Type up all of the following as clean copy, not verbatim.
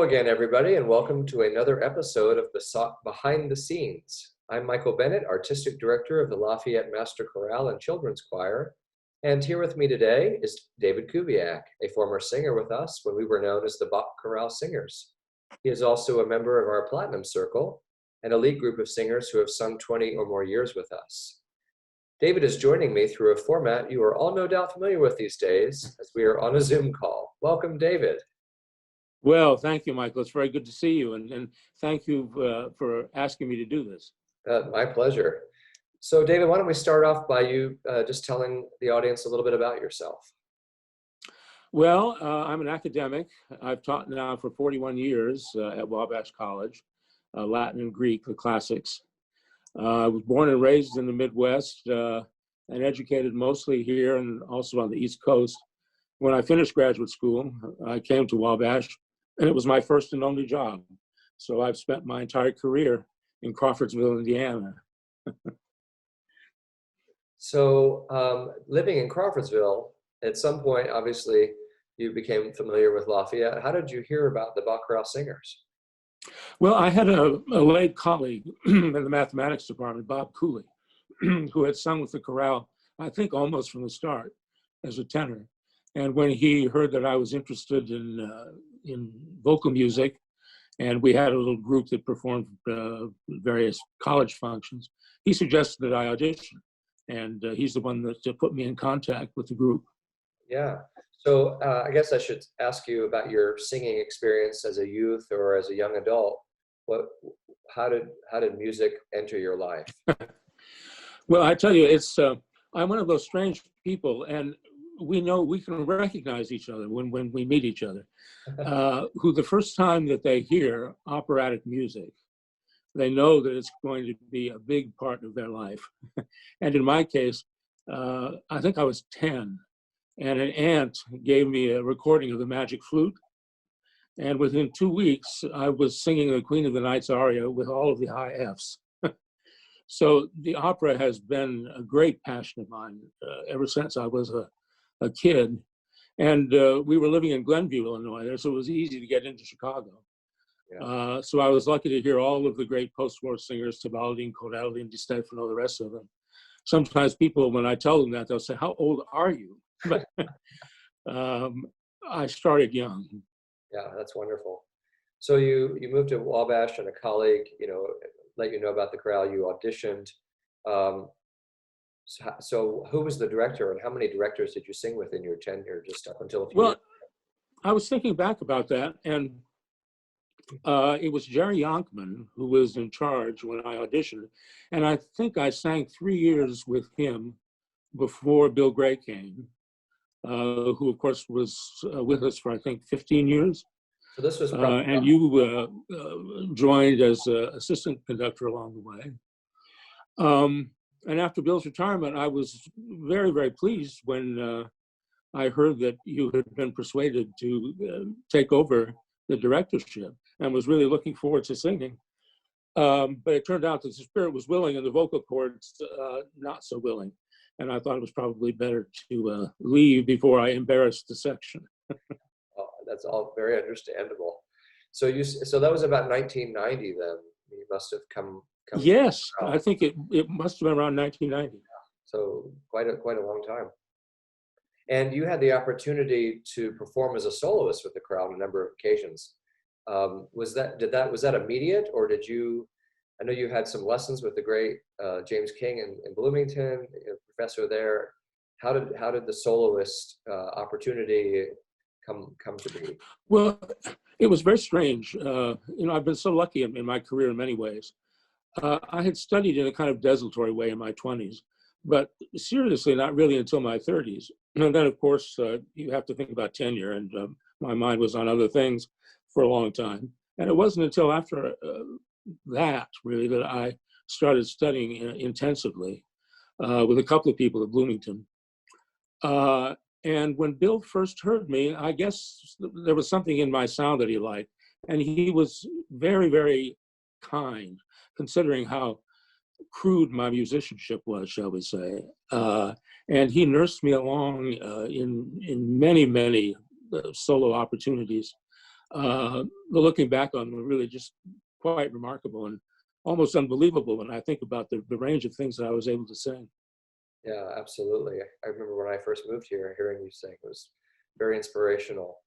again, everybody, and welcome to another episode of Behind the Scenes. I'm Michael Bennett, Artistic Director of the Lafayette Master Chorale and Children's Choir, and here with me today is David Kubiak, a former singer with us when we were known as the Bacharao Singers. He is also a member of our Platinum Circle, an elite group of singers who have sung 20 or more years with us. David is joining me through a format you are all no doubt familiar with these days, as we are on a Zoom call. Welcome, David. Well, thank you, Michael. It's very good to see you, and thank you for asking me to do this. My pleasure. So, David, why don't we start off by you just telling the audience a little bit about yourself? Well, I'm an academic. I've taught now for 41 years at Wabash College, Latin and Greek, the classics. I was born and raised in the Midwest and educated mostly here and also on the East Coast. When I finished graduate school, I came to Wabash, and it was my first and only job. So I've spent my entire career in Crawfordsville, Indiana. So living in Crawfordsville, at some point, obviously, you became familiar with Lafayette. How did you hear about the Bacharao Singers? Well, I had a late colleague in the mathematics department, Bob Cooley, who had sung with the chorale, I think almost from the start as a tenor. And when he heard that I was interested in vocal music, and we had a little group that performed various college functions, he suggested that I audition. And he's the one that put me in contact with the group. Yeah. So I guess I should ask you about your singing experience as a youth or as a young adult. How did music enter your life? Well, I tell you, I'm one of those strange people, and we can recognize each other when we meet each other, who the first time that they hear operatic music, they know that it's going to be a big part of their life. And in my case, I think I was 10, and an aunt gave me a recording of the Magic Flute. And within 2 weeks, I was singing the Queen of the Night's aria with all of the high Fs. So the opera has been a great passion of mine ever since I was a kid. And we were living in Glenview, Illinois, so it was easy to get into Chicago. Yeah. So I was lucky to hear all of the great post-war singers, Tebaldi, Corelli, and Di Stefano, the rest of them. Sometimes people, when I tell them that, they'll say, "How old are you?" But I started young. Yeah, that's wonderful. So you moved to Wabash, and a colleague, let you know about the chorale. You auditioned. So who was the director, and how many directors did you sing with in your tenure, just up until a few years ago? I was thinking back about that, and it was Jerry Yonkman who was in charge when I auditioned, and I think I sang 3 years with him before Bill Gray came, who of course was with us for I think 15 years. So this was and you joined as assistant conductor along the way. And after Bill's retirement, I was very, very pleased when I heard that you had been persuaded to take over the directorship, and was really looking forward to singing. But it turned out that the spirit was willing and the vocal cords not so willing. And I thought it was probably better to leave before I embarrassed the section. Oh, that's all very understandable. So that was about 1990 then. You must have come Yes, I think it must have been around 1990. So quite a long time. And you had the opportunity to perform as a soloist with the chorale on a number of occasions. Was that immediate, or did you? I know you had some lessons with the great James King in Bloomington, professor there. How did the soloist opportunity come to be? Well, it was very strange. I've been so lucky in my career in many ways. I had studied in a kind of desultory way in my 20s, but seriously, not really until my 30s. And then, of course, you have to think about tenure, and my mind was on other things for a long time. And it wasn't until after that, really, that I started studying intensively with a couple of people at Bloomington. And when Bill first heard me, I guess there was something in my sound that he liked. And he was very, very kind, considering how crude my musicianship was, shall we say. And he nursed me along in many, many solo opportunities. Looking back on them, really just quite remarkable and almost unbelievable when I think about the range of things that I was able to sing. Yeah, absolutely. I remember when I first moved here, hearing you sing, it was very inspirational.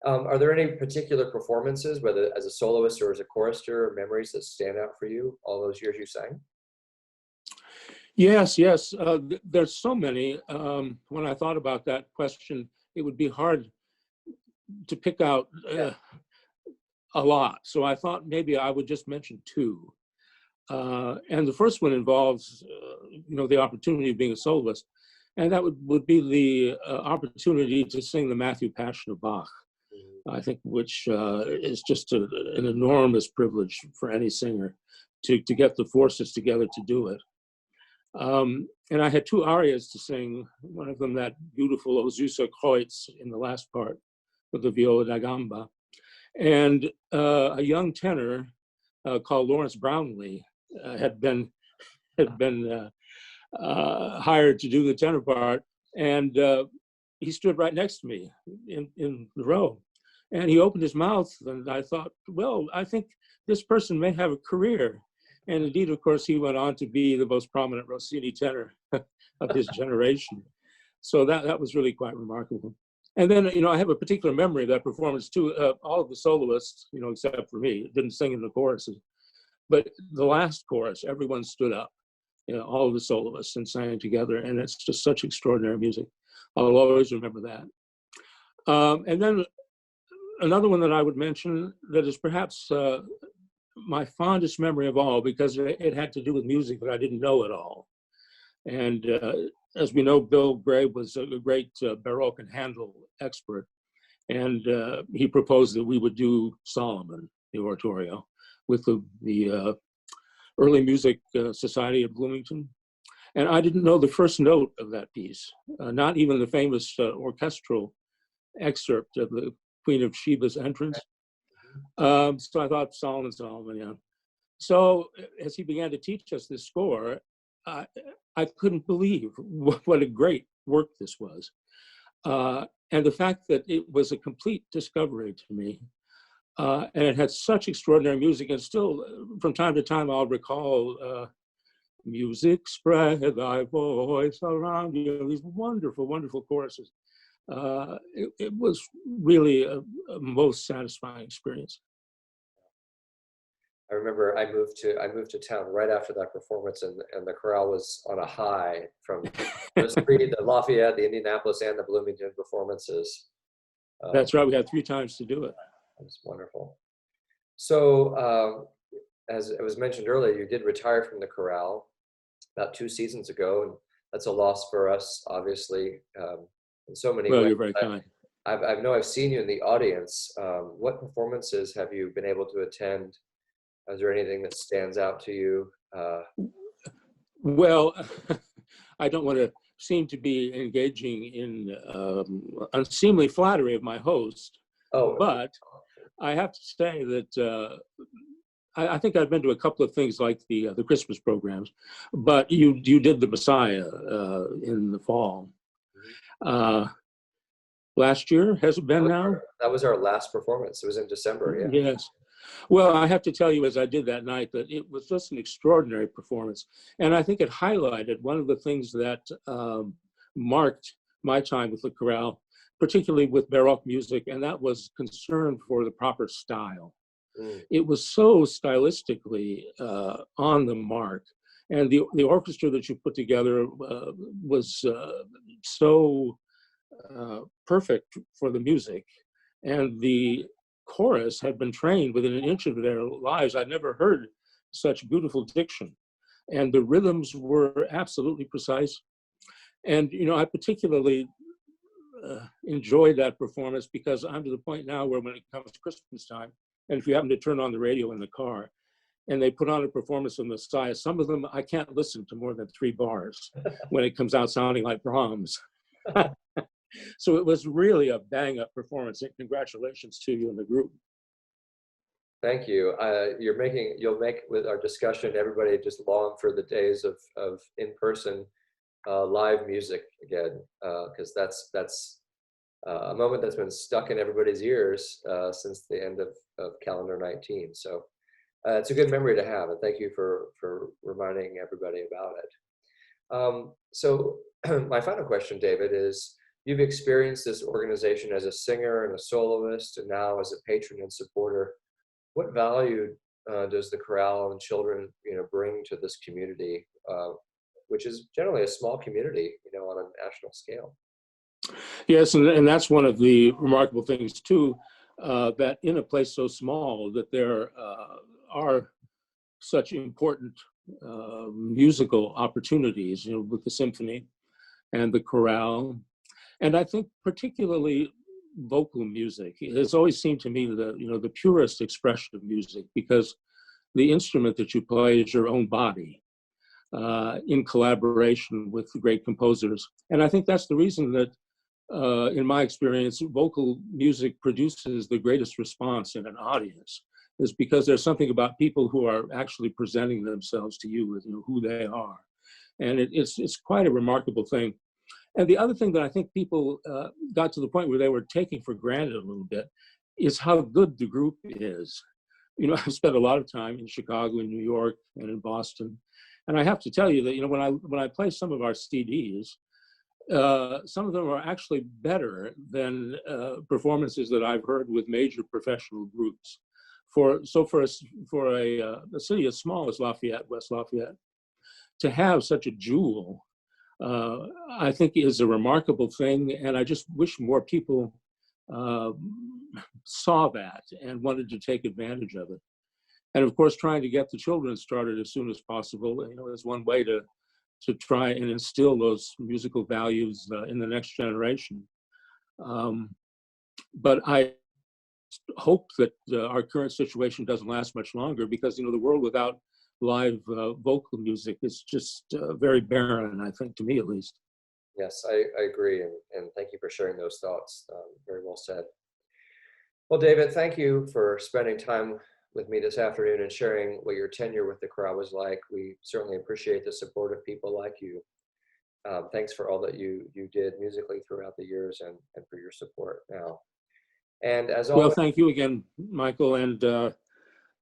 Are there any particular performances, whether as a soloist or as a chorister, or memories that stand out for you all those years you sang? Yes, yes. There's so many. When I thought about that question, it would be hard to pick out Yeah. a lot. So I thought maybe I would just mention two. And the first one involves, the opportunity of being a soloist. And that would be the opportunity to sing the Matthew Passion of Bach, Mhm. I think, which is just an enormous privilege for any singer to get the forces together to do it. And I had two arias to sing, one of them that beautiful O Süßer Kreuz in the last part with the viola da gamba, and a young tenor called Lawrence Brownlee had been hired to do the tenor part, and he stood right next to me in the row, and he opened his mouth, and I thought, well, I think this person may have a career. And indeed, of course, he went on to be the most prominent Rossini tenor of his generation. So that was really quite remarkable. And then, I have a particular memory of that performance too. All of the soloists, except for me, didn't sing in the choruses. But the last chorus, everyone stood up, all of the soloists, and sang together. And it's just such extraordinary music. I'll always remember that. And then another one that I would mention that is perhaps my fondest memory of all, because it had to do with music that I didn't know at all. And as we know, Bill Gray was a great Baroque and Handel expert. And he proposed that we would do Solomon, the oratorio, with the Early Music Society of Bloomington. And I didn't know the first note of that piece, not even the famous orchestral excerpt of the Queen of Sheba's entrance. So I thought Solomon, yeah. So as he began to teach us this score, I couldn't believe what a great work this was. And the fact that it was a complete discovery to me. And it had such extraordinary music. And still, from time to time, I'll recall music, spread thy voice around you. These wonderful, wonderful choruses. It was really a most satisfying experience. I remember I moved to town right after that performance, and the chorale was on a high from those three, the Lafayette, the Indianapolis, and the Bloomington performances. That's right. We had 3 times to do it. It was wonderful. So, as it was mentioned earlier, you did retire from the chorale about 2 seasons ago, and that's a loss for us, obviously, in so many Well, ways. you're very kind. I know I've seen you in the audience. What performances have you been able to attend? Is there anything that stands out to you? Well, I don't want to seem to be engaging in unseemly flattery of my host, Oh, but I have to say that I think I've been to a couple of things like the Christmas programs, but you did the Messiah in the fall. Last year, has it been now? that was our last performance. It was in December, yeah. Yes. Well, I have to tell you, as I did that night, that it was just an extraordinary performance. And I think it highlighted one of the things that marked my time with the chorale, particularly with Baroque music, and that was concern for the proper style. Mm. It was so stylistically on the mark. And the orchestra that you put together was so perfect for the music. And the chorus had been trained within an inch of their lives. I'd never heard such beautiful diction. And the rhythms were absolutely precise. And, I particularly enjoyed that performance because I'm to the point now where when it comes to Christmas time, and if you happen to turn on the radio in the car, and they put on a performance of Messiah, some of them I can't listen to more than 3 bars when it comes out sounding like Brahms. So it was really a bang-up performance, and congratulations to you and the group. Thank you. You'll make with our discussion, everybody just long for the days of in-person live music again, because that's a moment that's been stuck in everybody's ears since the end of calendar 19. So it's a good memory to have, and thank you for reminding everybody about it. So my final question, David, is you've experienced this organization as a singer and a soloist, and now as a patron and supporter. What value does the chorale and children, bring to this community, which is generally a small community, on a national scale? Yes, and that's one of the remarkable things too, that in a place so small that there are such important musical opportunities, with the symphony and the chorale. And I think particularly vocal music. It has always seemed to me the purest expression of music, because the instrument that you play is your own body in collaboration with the great composers. And I think that's the reason that, in my experience, vocal music produces the greatest response in an audience, is because there's something about people who are actually presenting themselves to you with who they are. And it's quite a remarkable thing. And the other thing that I think people got to the point where they were taking for granted a little bit is how good the group is. I've spent a lot of time in Chicago, in New York, and in Boston. And I have to tell you that, when I play some of our CDs, some of them are actually better than performances that I've heard with major professional groups. For a city as small as Lafayette, West Lafayette, to have such a jewel, I think is a remarkable thing. And I just wish more people saw that and wanted to take advantage of it. And of course, trying to get the children started as soon as possible, is one way to try and instill those musical values in the next generation. But I hope that our current situation doesn't last much longer, because the world without live vocal music is just very barren, I think, to me at least. Yes, I agree, and thank you for sharing those thoughts. Very well said. Well, David, thank you for spending time with me this afternoon and sharing what your tenure with the chorale was like. We certainly appreciate the support of people like you. Thanks for all that you did musically throughout the years, and for your support now. And as Well, always, thank you again, Michael, and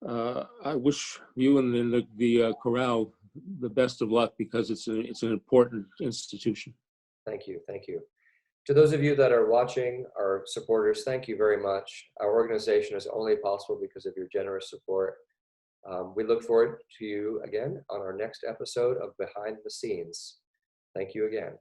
I wish you and the chorale the best of luck, because it's an important institution. thank you, thank you. To those of you that are watching, our supporters, thank you very much. Our organization is only possible because of your generous support. We look forward to you again on our next episode of Behind the Scenes. Thank you again.